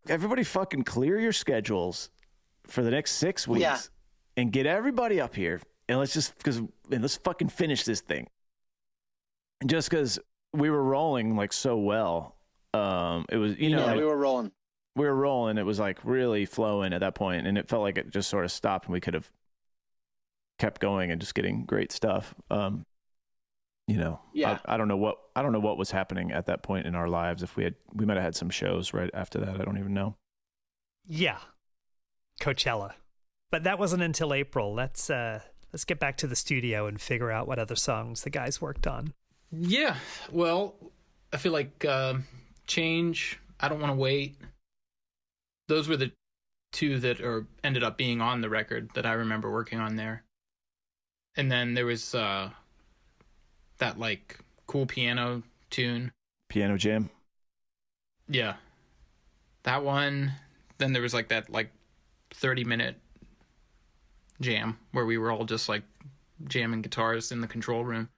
everybody fucking clear your schedules for the next 6 weeks and get everybody up here. And let's fucking finish this thing. And just because we were rolling like so well, it was, we were rolling. It was like really flowing at that point, and it felt like it just sort of stopped, and we could have kept going and just getting great stuff. I don't know what was happening at that point in our lives. If we might have had some shows right after that. I don't even know. Yeah, Coachella, but that wasn't until April. Let's get back to the studio and figure out what other songs the guys worked on. Yeah, well, I feel like Change, I Don't Want to Wait. Those were the two that ended up being on the record that I remember working on there. And then there was that like cool piano tune. Piano Jam. Yeah. That one. Then there was like that 30-minute jam where we were all just like jamming guitars in the control room.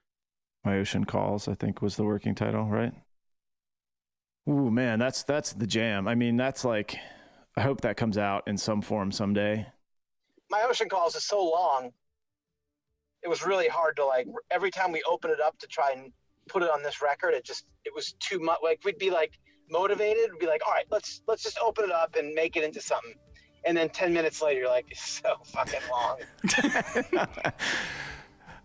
My Ocean Calls, I think, was the working title, right? Ooh, man, that's the jam. I mean, that's like, I hope that comes out in some form someday. My Ocean Calls is so long. It was really hard to every time we open it up to try and put it on this record, it was too much. Like, we'd be like motivated. We'd be like, all right, let's just open it up and make it into something. And then 10 minutes later, you're like, it's so fucking long.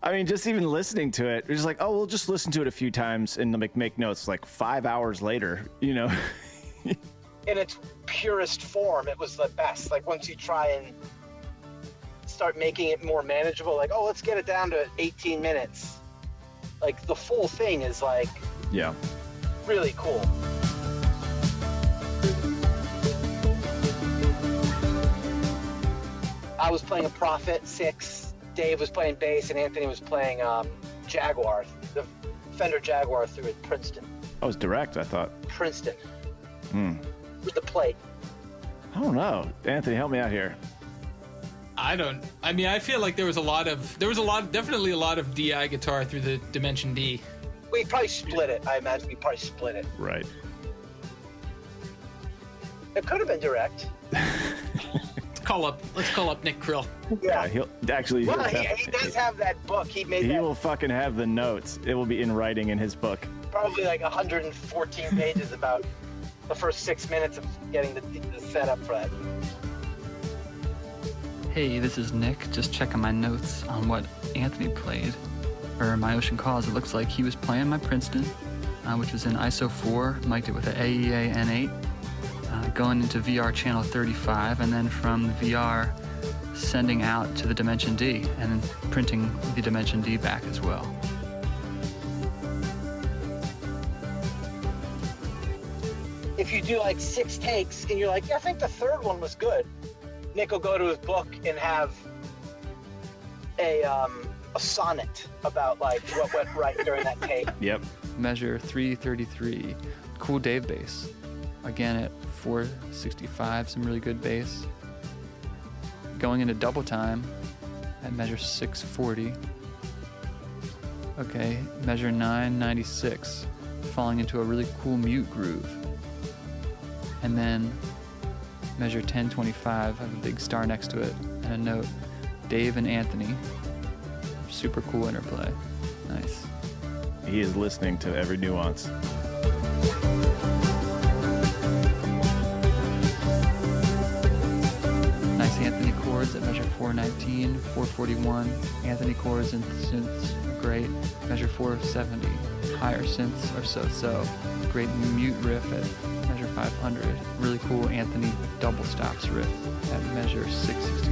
I mean, just even listening to it, you're just like, oh, we'll just listen to it a few times and make notes. Like 5 hours later, In its purest form, it was the best. Like, once you try and start making it more manageable, like, oh, let's get it down to 18 minutes. Like, the full thing is really cool. I was playing a Prophet 6, Dave was playing bass, and Anthony was playing Jaguar, the Fender Jaguar through at Princeton. I was direct, I thought. Princeton. With the plate. I don't know. Anthony, help me out here. I feel like there was definitely a lot of DI guitar through the Dimension D. We probably split it. I imagine we probably split it. Right. It could have been direct. Let's call up Nick Krill. Yeah, he does have that book. He will fucking have the notes. It will be in writing in his book. Probably like 114 pages about the first 6 minutes of getting the setup for that. Hey, this is Nick. Just checking my notes on what Anthony played. For My Ocean Calls, it looks like he was playing my Princeton, which was in ISO 4, mic'd it with an AEA N8, going into VR channel 35, and then from the VR sending out to the Dimension D, and then printing the Dimension D back as well. If you do like 6 takes and you're like, yeah, I think the third one was good, Nick will go to his book and have a sonnet about like what went right during that take. Yep. Measure 333, cool Dave bass. Again at 465, some really good bass. Going into double time at measure 640. Okay, measure 996, falling into a really cool mute groove. And then measure 1025, have a big star next to it, and a note, Dave and Anthony. Super cool interplay. Nice. He is listening to every nuance. Nice Anthony chords at measure 419, 441. Anthony chords and synths, great. Measure 470. Higher synths are so-so. Great mute riff at measure 500. Really cool Anthony double stops riff at measure 662.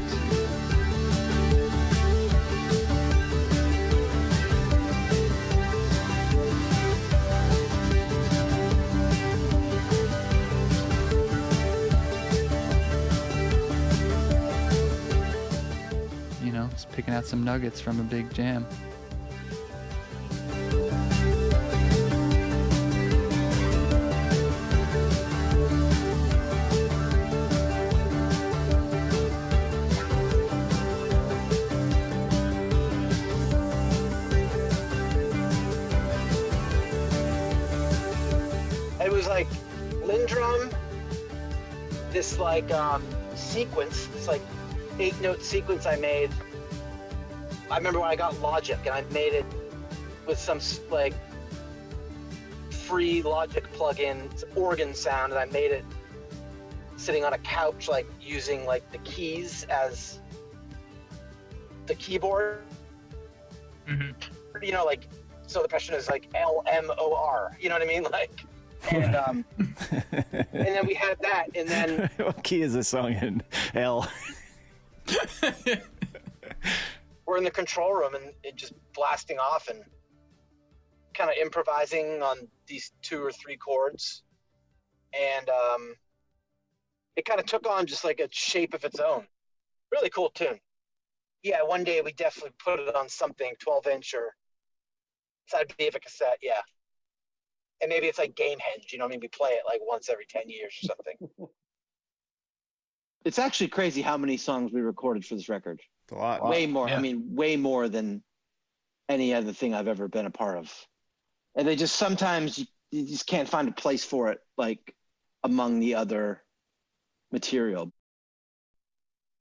Just picking out some nuggets from a big jam. It was like Lindrum, this like sequence, this like 8-note sequence I made. I remember when I got Logic and I made it with some like free Logic plugin organ sound, and I made it sitting on a couch, like using like the keys as the keyboard. Mm-hmm. You know, like, so the question is like LMOR, you know what I mean? Like, and and then we had that, and then what key is this song in? L. we're in the control room and it just blasting off and kind of improvising on these 2 or 3 chords, and it kind of took on just like a shape of its own. Really cool tune. Yeah, one day we definitely put it on something 12-inch or side B of a cassette. Yeah, and maybe it's like Gamehenge, you know what I mean? We play it like once every 10 years or something. It's actually crazy how many songs we recorded for this record. It's a lot. Way more. Yeah. I mean, way more than any other thing I've ever been a part of. And they just sometimes you just can't find a place for it, like among the other material.